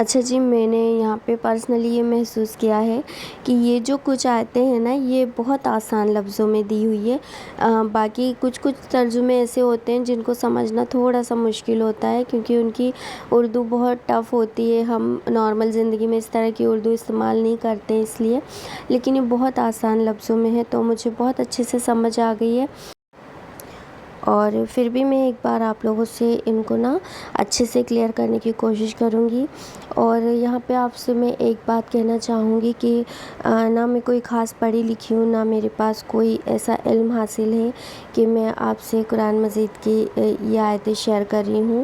اچھا جی، میں نے یہاں پہ پرسنلی یہ محسوس کیا ہے کہ یہ جو کچھ آیتیں ہیں نا، یہ بہت آسان لفظوں میں دی ہوئی ہے۔ باقی کچھ ترجمے ایسے ہوتے ہیں جن کو سمجھنا تھوڑا سا مشکل ہوتا ہے، کیونکہ ان کی اردو بہت ٹف ہوتی ہے۔ ہم نارمل زندگی میں اس طرح کی اردو استعمال نہیں کرتے ہیں اس لیے، لیکن یہ بہت آسان لفظوں میں ہے تو مجھے بہت اچھے سے سمجھ آ گئی ہے۔ اور پھر بھی میں ایک بار آپ لوگوں سے ان کو نا اچھے سے کلیئر کرنے کی کوشش کروں گی۔ اور یہاں پہ آپ سے میں ایک بات کہنا چاہوں گی کہ نہ میں کوئی خاص پڑھی لکھی ہوں، نہ میرے پاس کوئی ایسا علم حاصل ہے کہ میں آپ سے قرآن مجید کی یہ آیتیں شیئر کر رہی ہوں،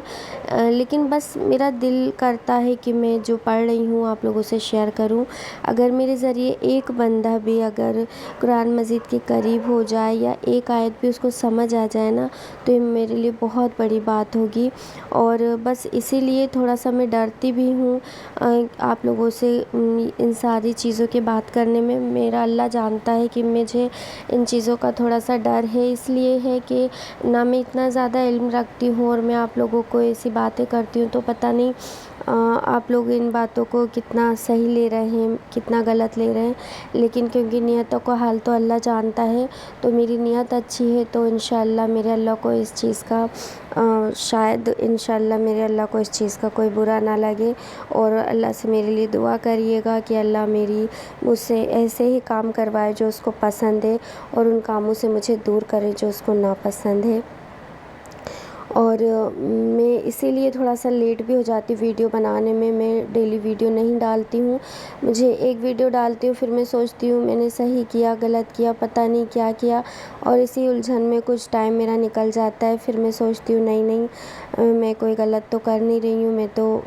لیکن بس میرا دل کرتا ہے کہ میں جو پڑھ رہی ہوں آپ لوگوں سے شیئر کروں۔ اگر میرے ذریعے ایک بندہ بھی اگر قرآن مجید کے قریب ہو جائے یا ایک آیت بھی اس کو سمجھ آ جائے نا، تو یہ میرے لیے بہت بڑی بات ہوگی۔ اور بس اسی لیے تھوڑا سا میں ڈرتی بھی ہوں آپ لوگوں سے ان ساری چیزوں کی بات کرنے میں۔ میرا اللہ جانتا ہے کہ مجھے ان چیزوں کا تھوڑا سا ڈر ہے، اس لیے ہے کہ نہ میں اتنا زیادہ علم رکھتی ہوں اور میں آپ لوگوں کو ایسی باتیں کرتی ہوں تو پتہ نہیں آپ لوگ ان باتوں کو کتنا صحیح لے رہے ہیں، کتنا غلط لے رہے ہیں، لیکن کیونکہ نیتوں کا حال تو اللہ جانتا ہے، تو میری نیت اچھی ہے تو انشاءاللہ میرے اللہ کو اس چیز کا شاید انشاءاللہ میرے اللہ کو اس چیز کا کوئی برا نہ لگے۔ اور اللہ سے میرے لیے دعا کریے گا کہ اللہ مجھ سے ایسے ہی کام کروائے جو اس کو پسند ہے، اور ان کاموں سے مجھے دور کرے جو اس کو ناپسند ہے۔ اور میں اسی لیے تھوڑا سا لیٹ بھی ہو جاتی ویڈیو بنانے میں ڈیلی ویڈیو نہیں ڈالتی ہوں۔ مجھے ایک ویڈیو ڈالتی ہوں، پھر میں سوچتی ہوں میں نے صحیح کیا غلط کیا، پتہ نہیں کیا کیا، اور اسی الجھن میں کچھ ٹائم میرا نکل جاتا ہے۔ پھر میں سوچتی ہوں نہیں میں کوئی غلط تو کر نہیں رہی ہوں، میں تو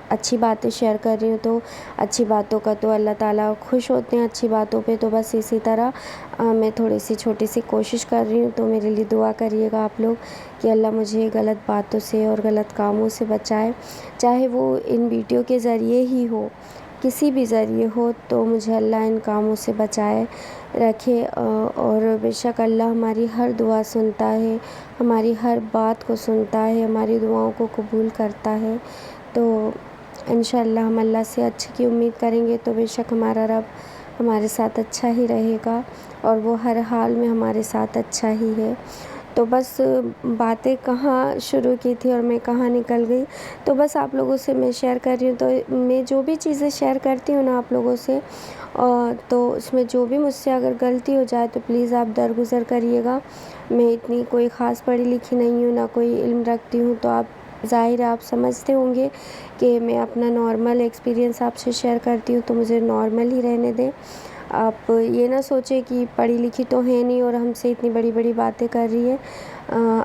اچھی باتیں شیئر کر رہی ہوں، تو اچھی باتوں کا تو اللہ تعالیٰ خوش ہوتے ہیں، اچھی باتوں پہ۔ تو بس اسی طرح میں تھوڑی سی چھوٹی سی کوشش کر رہی ہوں، تو میرے لیے دعا کریے گا آپ لوگ کہ اللہ مجھے غلط باتوں سے اور غلط کاموں سے بچائے، چاہے وہ ان ویڈیو کے ذریعے ہی ہو، کسی بھی ذریعے ہو، تو مجھے اللہ ان کاموں سے بچائے رکھے۔ اور بے شک اللہ ہماری ہر دعا سنتا ہے، ہماری ہر بات کو سنتا ہے، ہماری دعاؤں کو قبول کرتا ہے۔ تو انشاءاللہ ہم اللہ سے اچھے کی امید کریں گے تو بے شک ہمارا رب ہمارے ساتھ اچھا ہی رہے گا، اور وہ ہر حال میں ہمارے ساتھ اچھا ہی ہے۔ تو بس باتیں کہاں شروع کی تھی اور میں کہاں نکل گئی، تو بس آپ لوگوں سے میں شیئر کر رہی ہوں۔ تو میں جو بھی چیزیں شیئر کرتی ہوں نا آپ لوگوں سے، تو اس میں جو بھی مجھ سے اگر غلطی ہو جائے تو پلیز آپ درگزر کریے گا۔ میں اتنی کوئی خاص پڑھی لکھی نہیں ہوں، نہ کوئی علم رکھتی ہوں، تو آپ ظاہر ہے آپ سمجھتے ہوں گے کہ میں اپنا نارمل ایکسپیرینس آپ سے شیئر کرتی ہوں، تو مجھے نارمل ہی رہنے دیں۔ آپ یہ نہ سوچیں کہ پڑھی لکھی تو ہے نہیں اور ہم سے اتنی بڑی بڑی باتیں کر رہی ہے۔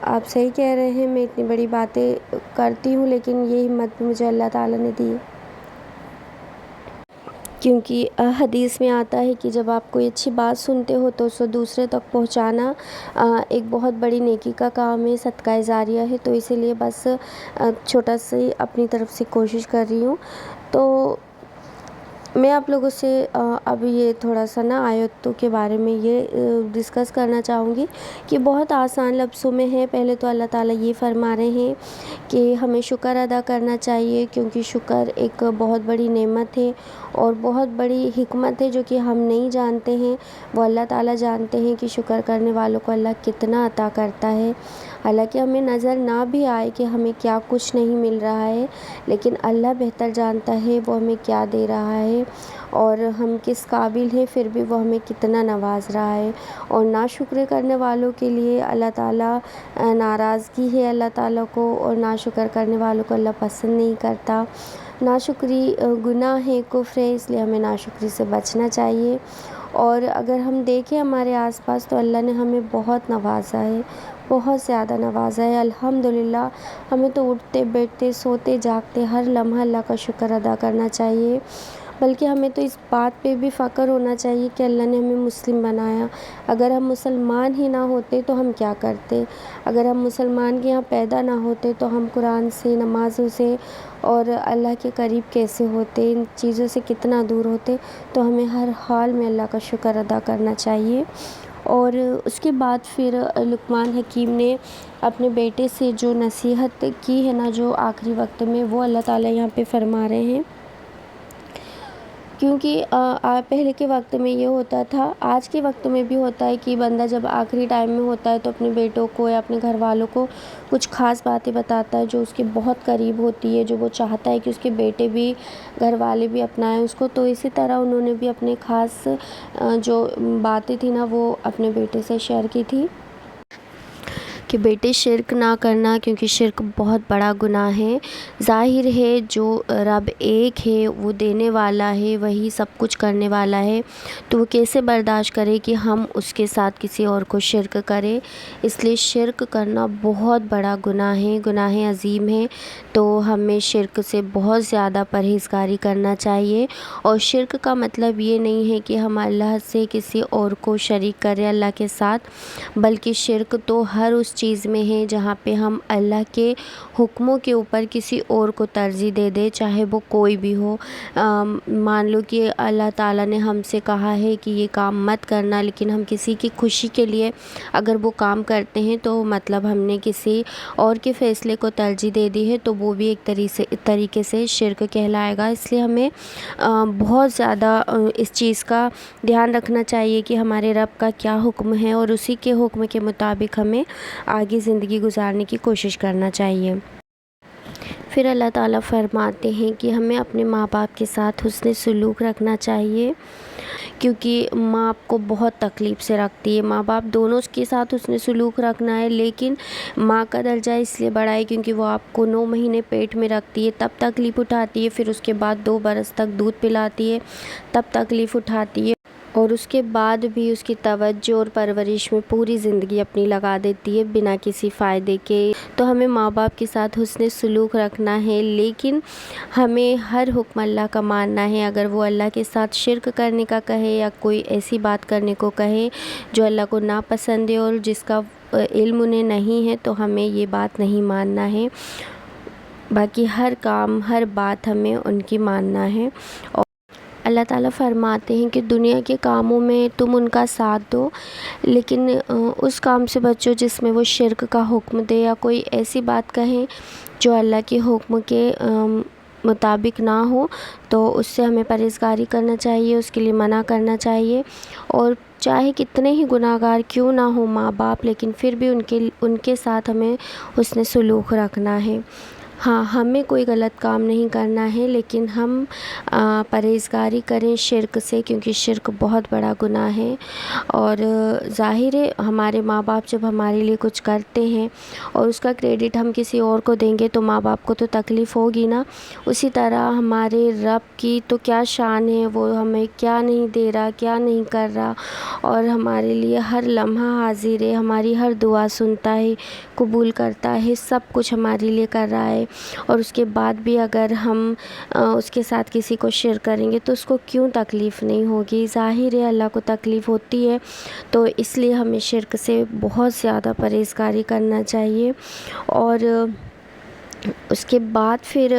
آپ صحیح کہہ رہے ہیں، میں اتنی بڑی باتیں کرتی ہوں، لیکن یہ ہمت بھی مجھے اللہ تعالیٰ نے دی ہے، کیونکہ حدیث میں آتا ہے کہ جب آپ کوئی اچھی بات سنتے ہو تو اسے دوسرے تک پہنچانا ایک بہت بڑی نیکی کا کام ہے، صدقہ جاریہ ہے۔ تو اسی لیے بس چھوٹا سی اپنی طرف سے کوشش کر رہی ہوں۔ تو میں آپ لوگوں سے اب یہ تھوڑا سا نا آیتوں کے بارے میں یہ ڈسکس کرنا چاہوں گی کہ بہت آسان لفظوں میں ہے۔ پہلے تو اللہ تعالیٰ یہ فرما رہے ہیں کہ ہمیں شکر ادا کرنا چاہیے، کیونکہ شکر ایک بہت بڑی نعمت ہے اور بہت بڑی حکمت ہے جو کہ ہم نہیں جانتے ہیں، وہ اللہ تعالیٰ جانتے ہیں کہ شکر کرنے والوں کو اللہ کتنا عطا کرتا ہے۔ حالانکہ ہمیں نظر نہ بھی آئے کہ ہمیں کیا کچھ نہیں مل رہا ہے، لیکن اللہ بہتر جانتا ہے وہ ہمیں کیا دے رہا ہے اور ہم کس قابل ہیں، پھر بھی وہ ہمیں کتنا نواز رہا ہے۔ اور ناشکر کرنے والوں کے لیے اللہ تعالیٰ ناراضگی ہے اللہ تعالیٰ کو، اور ناشکر کرنے والوں کو اللہ پسند نہیں کرتا۔ ناشکری گناہ ہے، کفر ہے، اس لیے ہمیں ناشکری سے بچنا چاہیے۔ اور اگر ہم دیکھیں ہمارے آس پاس تو اللہ نے ہمیں بہت نوازا ہے، بہت زیادہ نوازا ہے الحمدللہ۔ ہمیں تو اٹھتے بیٹھتے سوتے جاگتے ہر لمحہ اللہ کا شکر ادا کرنا چاہیے، بلکہ ہمیں تو اس بات پہ بھی فخر ہونا چاہیے کہ اللہ نے ہمیں مسلم بنایا۔ اگر ہم مسلمان ہی نہ ہوتے تو ہم کیا کرتے؟ اگر ہم مسلمان کے یہاں پیدا نہ ہوتے تو ہم قرآن سے، نمازوں سے اور اللہ کے قریب کیسے ہوتے، ان چیزوں سے کتنا دور ہوتے؟ تو ہمیں ہر حال میں اللہ کا شکر ادا کرنا چاہیے۔ اور اس کے بعد پھر لقمان حکیم نے اپنے بیٹے سے جو نصیحت کی ہے نا، جو آخری وقت میں، وہ اللہ تعالیٰ یہاں پہ فرما رہے ہیں کیونکہ پہلے کے وقت میں یہ ہوتا تھا، آج کے وقت میں بھی ہوتا ہے کہ بندہ جب آخری ٹائم میں ہوتا ہے تو اپنے بیٹوں کو یا اپنے گھر والوں کو کچھ خاص باتیں بتاتا ہے جو اس کے بہت قریب ہوتی ہے، جو وہ چاہتا ہے کہ اس کے بیٹے بھی، گھر والے بھی اپنائیں اس کو۔ تو اسی طرح انہوں نے بھی اپنے خاص جو باتیں تھیں نا وہ اپنے بیٹے سے شیئر کی تھی کہ بیٹے شرک نہ کرنا، کیونکہ شرک بہت بڑا گناہ ہے۔ ظاہر ہے جو رب ایک ہے، وہ دینے والا ہے، وہی سب کچھ کرنے والا ہے، تو وہ کیسے برداشت کرے کہ ہم اس کے ساتھ کسی اور کو شرک کریں۔ اس لیے شرک کرنا بہت بڑا گناہ ہے، گناہ عظیم ہے۔ تو ہمیں شرک سے بہت زیادہ پرہیزگاری کرنا چاہیے۔ اور شرک کا مطلب یہ نہیں ہے کہ ہم اللہ سے کسی اور کو شریک کریں اللہ کے ساتھ، بلکہ شرک تو ہر اس چیز میں ہے جہاں پہ ہم اللہ کے حکموں کے اوپر کسی اور کو ترجیح دے دیں، چاہے وہ کوئی بھی ہو۔ مان لو کہ اللہ تعالیٰ نے ہم سے کہا ہے کہ یہ کام مت کرنا، لیکن ہم کسی کی خوشی کے لیے اگر وہ کام کرتے ہیں تو مطلب ہم نے کسی اور کے فیصلے کو ترجیح دے دی ہے، تو وہ بھی ایک طریقے سے شرک کہلائے گا۔ اس لیے ہمیں بہت زیادہ اس چیز کا دھیان رکھنا چاہیے کہ ہمارے رب کا کیا حکم ہے، اور اسی کے حکم کے مطابق ہمیں آگے زندگی گزارنے کی کوشش کرنا چاہیے۔ پھر اللہ تعالیٰ فرماتے ہیں کہ ہمیں اپنے ماں باپ کے ساتھ حسن سلوک رکھنا چاہیے، کیونکہ ماں آپ کو بہت تکلیف سے رکھتی ہے۔ ماں باپ دونوں کے ساتھ حسن سلوک رکھنا ہے، لیکن ماں کا درجہ اس لیے بڑا ہے کیونکہ وہ آپ کو 9 مہینے پیٹ میں رکھتی ہے، تب تکلیف اٹھاتی ہے، پھر اس کے بعد 2 برس تک دودھ پلاتی ہے، تب تکلیف اٹھاتی ہے، اور اس کے بعد بھی اس کی توجہ اور پرورش میں پوری زندگی اپنی لگا دیتی ہے بنا کسی فائدے کے۔ تو ہمیں ماں باپ کے ساتھ حسن سلوک رکھنا ہے، لیکن ہمیں ہر حکم اللہ کا ماننا ہے۔ اگر وہ اللہ کے ساتھ شرک کرنے کا کہے یا کوئی ایسی بات کرنے کو کہے جو اللہ کو ناپسند ہے اور جس کا علم انہیں نہیں ہے، تو ہمیں یہ بات نہیں ماننا ہے۔ باقی ہر کام، ہر بات ہمیں ان کی ماننا ہے۔ اور اللہ تعالیٰ فرماتے ہیں کہ دنیا کے کاموں میں تم ان کا ساتھ دو، لیکن اس کام سے بچو جس میں وہ شرک کا حکم دے یا کوئی ایسی بات کہیں جو اللہ کے حکم کے مطابق نہ ہو، تو اس سے ہمیں پرہیزگاری کرنا چاہیے، اس کے لیے منع کرنا چاہیے۔ اور چاہے کتنے ہی گناہ گار کیوں نہ ہو ماں باپ، لیکن پھر بھی ان کے ساتھ ہمیں حسن سلوک رکھنا ہے۔ ہاں، ہمیں کوئی غلط کام نہیں کرنا ہے، لیکن ہم پرہیزگاری کریں شرک سے، کیونکہ شرک بہت بڑا گناہ ہے۔ اور ظاہر ہے ہمارے ماں باپ جب ہمارے لیے کچھ کرتے ہیں اور اس کا کریڈٹ ہم کسی اور کو دیں گے تو ماں باپ کو تو تکلیف ہوگی نا۔ اسی طرح ہمارے رب کی تو کیا شان ہے، وہ ہمیں کیا نہیں دے رہا، کیا نہیں کر رہا، اور ہمارے لیے ہر لمحہ حاضر ہے، ہماری ہر دعا سنتا ہے، قبول کرتا ہے، سب کچھ ہمارے لیے کر رہا ہے۔ اور اس کے بعد بھی اگر ہم اس کے ساتھ کسی کو شرک کریں گے تو اس کو کیوں تکلیف نہیں ہوگی؟ ظاہر ہے اللہ کو تکلیف ہوتی ہے، تو اس لیے ہمیں شرک سے بہت زیادہ پرہیزگاری کرنا چاہیے۔ اور اس کے بعد پھر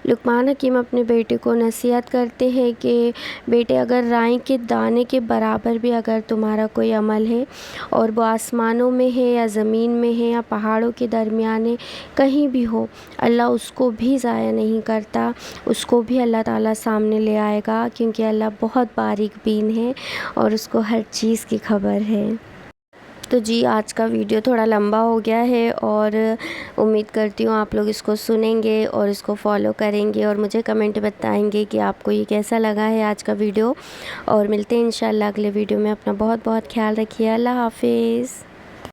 لقمان حکیم اپنے بیٹے کو نصیحت کرتے ہیں کہ بیٹے، اگر رائے کے دانے کے برابر بھی اگر تمہارا کوئی عمل ہے اور وہ آسمانوں میں ہے یا زمین میں ہے یا پہاڑوں کے درمیان ہے، کہیں بھی ہو، اللہ اس کو بھی ضائع نہیں کرتا، اس کو بھی اللہ تعالیٰ سامنے لے آئے گا، کیونکہ اللہ بہت باریک بین ہے اور اس کو ہر چیز کی خبر ہے۔ تو جی، آج کا ویڈیو تھوڑا لمبا ہو گیا ہے، اور امید کرتی ہوں آپ لوگ اس کو سنیں گے اور اس کو فالو کریں گے، اور مجھے کمنٹ بتائیں گے کہ آپ کو یہ کیسا لگا ہے آج کا ویڈیو۔ اور ملتے ہیں انشاءاللہ اگلے ویڈیو میں۔ اپنا بہت بہت خیال رکھیے۔ اللہ حافظ۔